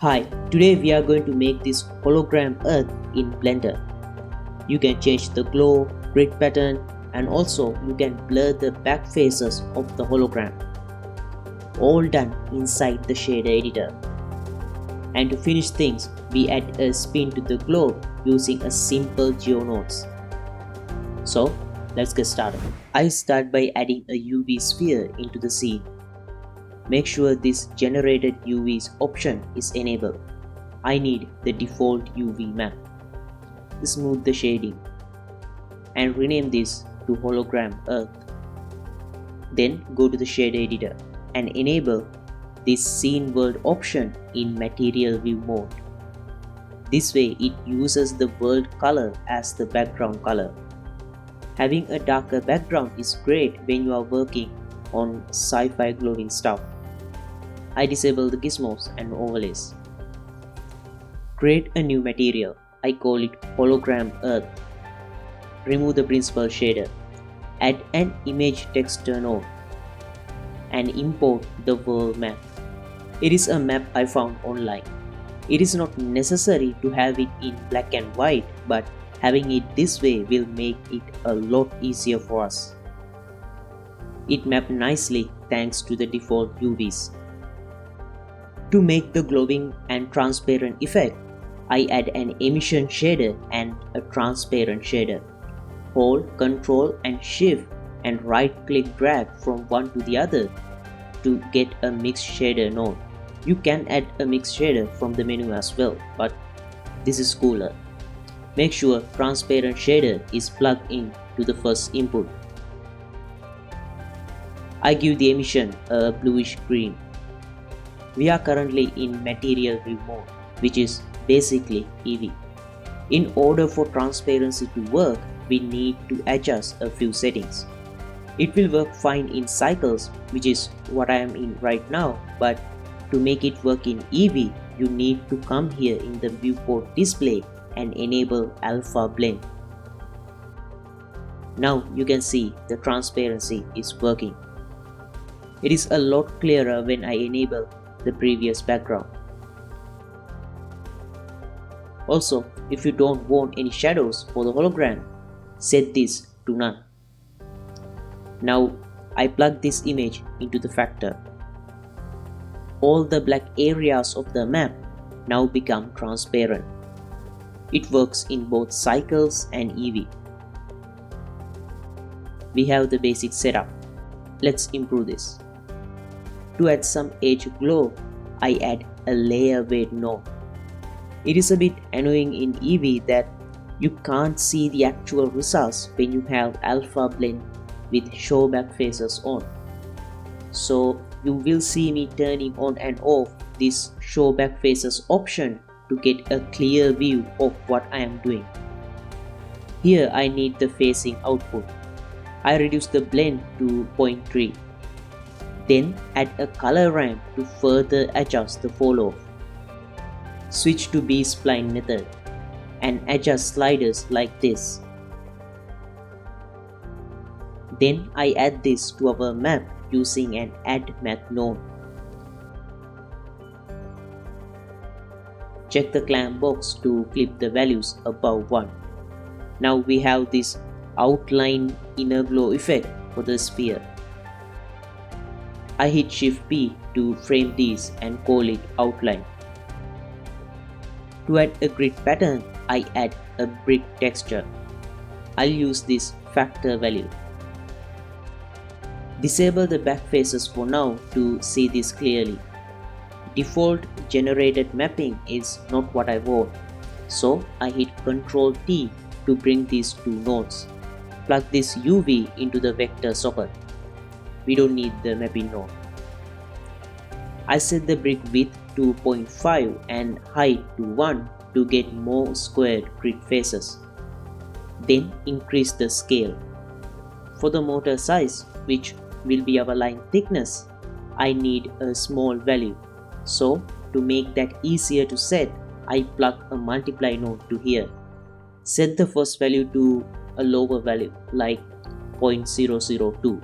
Hi, today we are going to make this hologram earth in Blender. You can change the glow, grid pattern, and also you can blur the back faces of the hologram. All done inside the shader editor. And to finish things, we add a spin to the globe using a simple geonodes. So, let's get started. I start by adding a UV sphere into the scene. Make sure this generated UVs option is enabled. I need the default UV map. Smooth the shading and rename this to hologram earth. Then go to the shader editor and enable this scene world option in material view mode. This way it uses the world color as the background color. Having a darker background is great when you are working on sci-fi glowing stuff. I disable the gizmos and overlays. Create a new material. I call it hologram earth. Remove the principal shader. Add an image texture node and import the world map. It is a map I found online. It is not necessary to have it in black and white, but having it this way will make it a lot easier for us. It mapped nicely thanks to the default UVs. To make the glowing and transparent effect, I add an emission shader and a transparent shader. Hold Ctrl and Shift and right click drag from one to the other to get a mixed shader node. You can add a mixed shader from the menu as well, but this is cooler. Make sure transparent shader is plugged in to the first input. I give the emission a bluish green. We are currently in material view mode, which is basically EV. In order for transparency to work, we need to adjust a few settings. It will work fine in cycles, which is what I am in right now, but to make it work in EV, you need to come here in the viewport display and enable alpha blend. Now you can see the transparency is working. It is a lot clearer when I enable the previous background. Also, if you don't want any shadows for the hologram, set this to none. Now I plug this image into the factor. All the black areas of the map now become transparent. It works in both cycles and EV. We have the basic setup. Let's improve this. To add some edge glow, I add a layer weight node. It is a bit annoying in EV that you can't see the actual results when you have alpha blend with show back faces on. So you will see me turning on and off this show back faces option to get a clear view of what I am doing. Here I need the facing output. I reduce the blend to 0.3. Then add a color ramp to further adjust the fall off. Switch to B-spline method and adjust sliders like this. Then I add this to our map using an add math node. Check the clamp box to flip the values above 1. Now we have this outline inner glow effect for the sphere. I hit Shift P to frame these and call it outline. To add a grid pattern, I add a brick texture. I'll use this factor value. Disable the back faces for now to see this clearly. Default generated mapping is not what I want, so I hit Ctrl T to bring these two nodes. Plug this UV into the vector socket. We don't need the mapping node. I set the brick width to 0.5 and height to 1 to get more squared grid faces. Then increase the scale. For the mortar size, which will be our line thickness, I need a small value. So to make that easier to set, I plug a multiply node to here. Set the first value to a lower value like 0.002.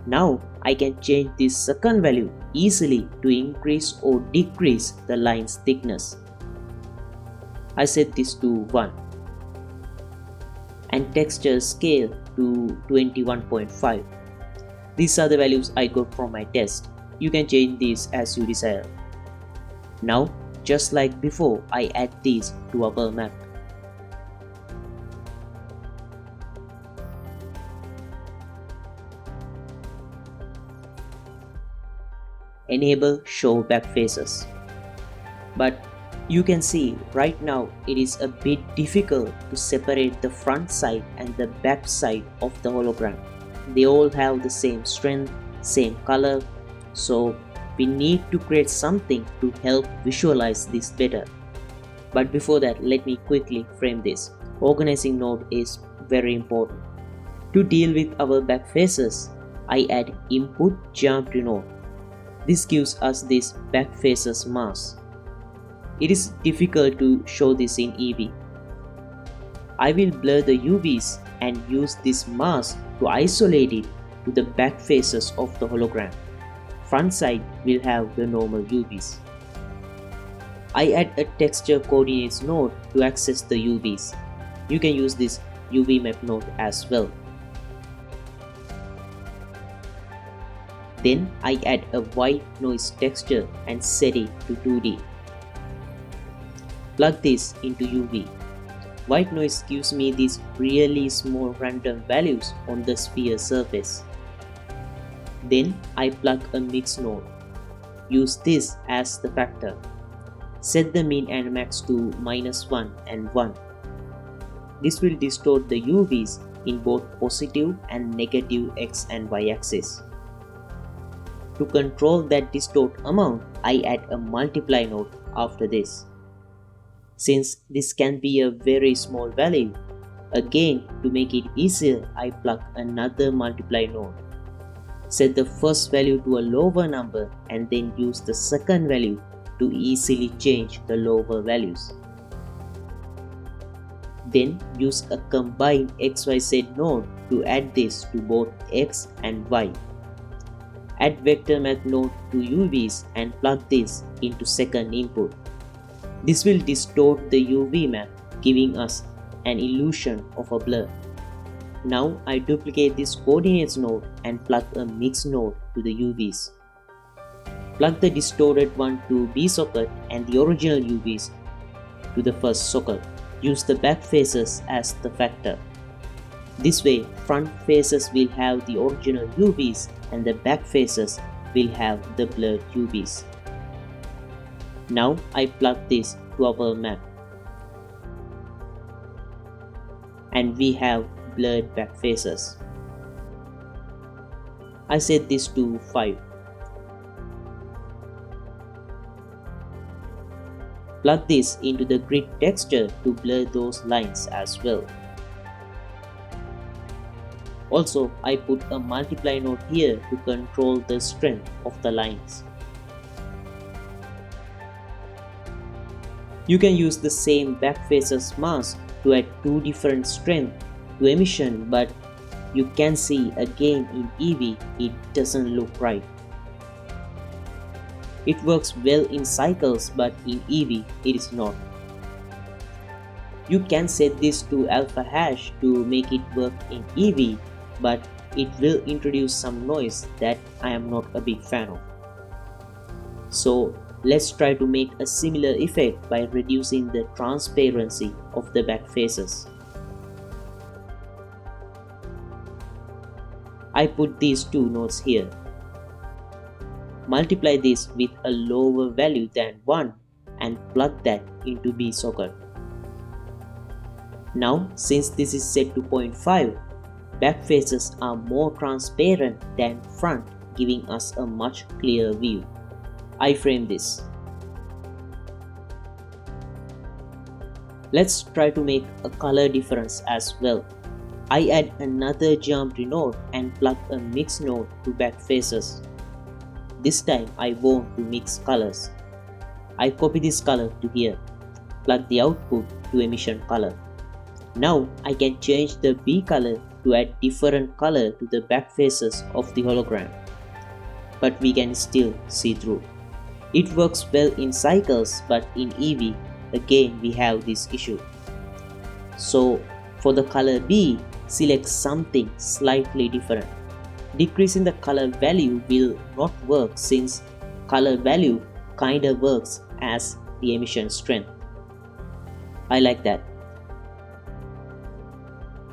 Now I can change this second value easily to increase or decrease the line's thickness. I set this to 1 and texture scale to 21.5. These are the values I got from my test. You can change these as you desire. Now, just like before, I add these to our map. Enable show back faces. But you can see right now it is a bit difficult to separate the front side and the back side of the hologram. They all have the same strength, same color, so we need to create something to help visualize this better. But before that, let me quickly frame this. Organizing node is very important. To deal with our back faces, I add input geometry node. This gives us this back faces mask. It is difficult to show this in Eevee. I will blur the UVs and use this mask to isolate it to the back faces of the hologram. Front side will have the normal UVs. I add a texture coordinates node to access the UVs. You can use this UV map node as well. Then I add a white noise texture and set it to 2D. Plug this into UV. White noise gives me these really small random values on the sphere surface. Then I plug a mix node. Use this as the factor. Set the min and max to -1 and 1. This will distort the UVs in both positive and negative X and Y axis. To control that distort amount, I add a multiply node after this. Since this can be a very small value, again to make it easier, I plug another multiply node. Set the first value to a lower number and then use the second value to easily change the lower values. Then use a combined XYZ node to add this to both X and Y. Add vector math node to UVs and plug this into second input. This will distort the UV map, giving us an illusion of a blur. Now I duplicate this coordinates node and plug a mix node to the UVs. Plug the distorted one to 𝒕𝒐𝒏 and the original UVs to the first socket. Use the back faces as the factor. This way, front faces will have the original UVs and the back faces will have the blurred UVs. Now I plug this to our map. And we have blurred back faces. I set this to 5. Plug this into the grid texture to blur those lines as well. Also, I put a multiply node here to control the strength of the lines. You can use the same back faces mask to add two different strengths to emission, but you can see again in Eevee it doesn't look right. It works well in cycles, but in Eevee it is not. You can set this to alpha hash to make it work in Eevee, but it will introduce some noise that I am not a big fan of. So let's try to make a similar effect by reducing the transparency of the back faces. I put these two nodes here. Multiply this with a lower value than 1 and plug that into 𝒕𝒐𝒏. Now, since this is set to 0.5, back faces are more transparent than front, giving us a much clearer view. I frame this. Let's try to make a color difference as well. I add another geometry node and plug a mix node to back faces. This time I want to mix colors. I copy this color to here. Plug the output to emission color. Now I can change the B color to add different color to the back faces of the hologram. but we can still see through. It works well in cycles, but in EV, again we have this issue. So for the color B, select something slightly different. Decreasing the color value will not work since color value kinda works as the emission strength. I like that.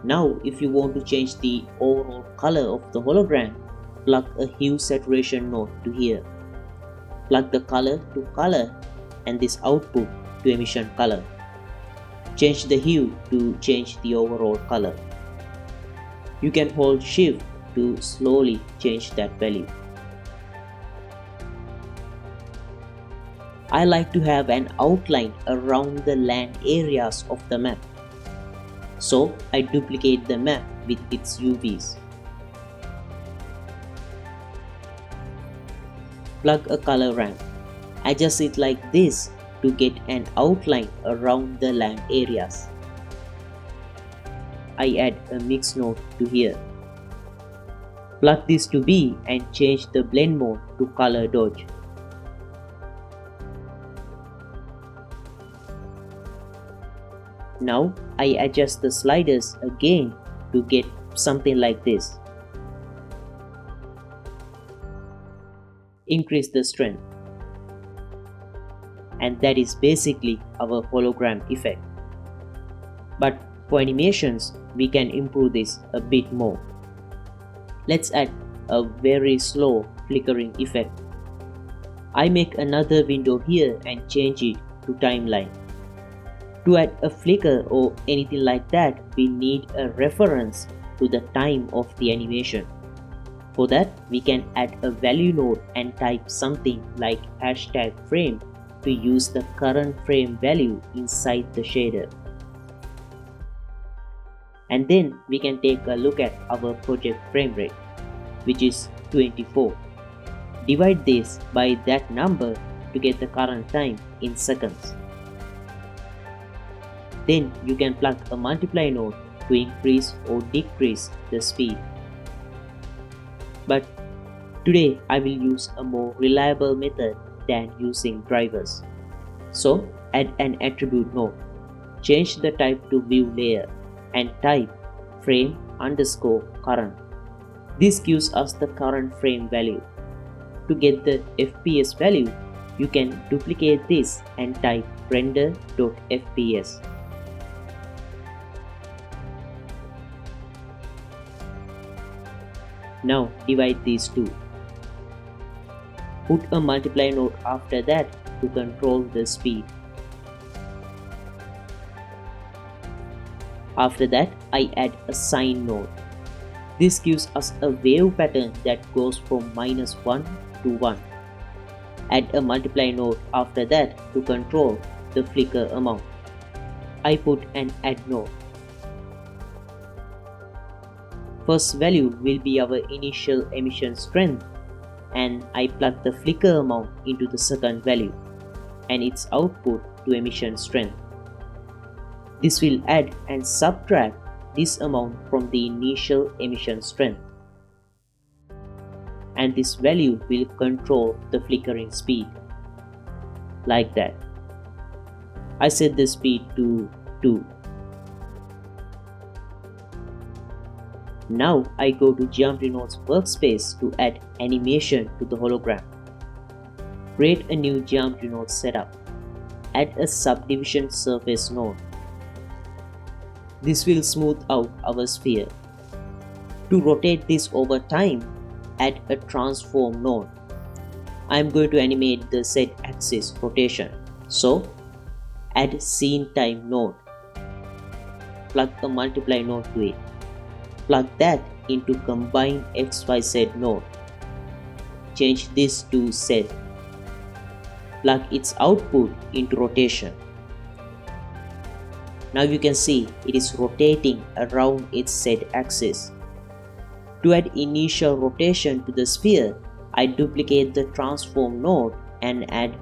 Now if you want to change the overall color of the hologram, plug a hue saturation node to here. Plug the color to color and this output to emission color. Change the hue to change the overall color. You can hold shift to slowly change that value. I like to have an outline around the land areas of the map. So I duplicate the map with its UVs. Plug a color ramp. Adjust it like this to get an outline around the land areas. I add a mix node to here. Plug this to B and change the blend mode to color dodge. Now I adjust the sliders again to get something like this. Increase the strength. And that is basically our hologram effect. But for animations, we can improve this a bit more. Let's add a very slow flickering effect. I make another window here and change it to timeline. To add a flicker or anything like that, we need a reference to the time of the animation. For that, we can add a value node and type something like #frame to use the current frame value inside the shader. And then we can take a look at our project frame rate, which is 24. Divide this by that number to get the current time in seconds. Then you can plug a multiply node to increase or decrease the speed. But today I will use a more reliable method than using drivers. So add an attribute node. Change the type to view layer and type frame_current. This gives us the current frame value. To get the FPS value, you can duplicate this and type render.fps. Now divide these two. Put a multiply node after that to control the speed. After that, I add a sine node. This gives us a wave pattern that goes from -1 to 1. Add a multiply node after that to control the flicker amount. I put an add node. First value will be our initial emission strength, and I plug the flicker amount into the second value and its output to emission strength. This will add and subtract this amount from the initial emission strength, and this value will control the flickering speed, like that. I set the speed to 2. Now I go to Geometry Nodes workspace to add animation to the hologram. Create a new Geometry Node setup. Add a subdivision surface node. This will smooth out our sphere. To rotate this over time, add a transform node. I am going to animate the Z-axis rotation. So add scene time node. Plug a multiply node to it. Plug that into combine XYZ node. Change this to Z. Plug its output into rotation. Now you can see it is rotating around its Z-axis. To add initial rotation to the sphere, I duplicate the transform node and add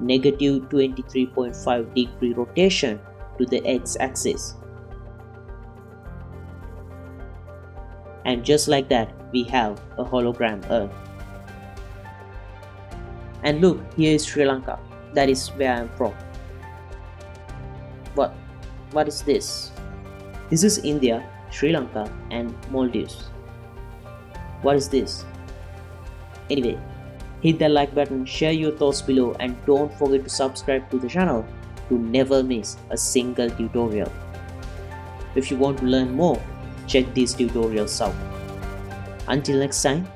-23.5 degree rotation to the X-axis. And just like that, we have a hologram Earth. And look, here is Sri Lanka. That is where I am from. What is this? This is India, Sri Lanka and Maldives. What is this? Anyway, hit that like button, share your thoughts below, and don't forget to subscribe to the channel to never miss a single tutorial. If you want to learn more, check these tutorials out. Until next time,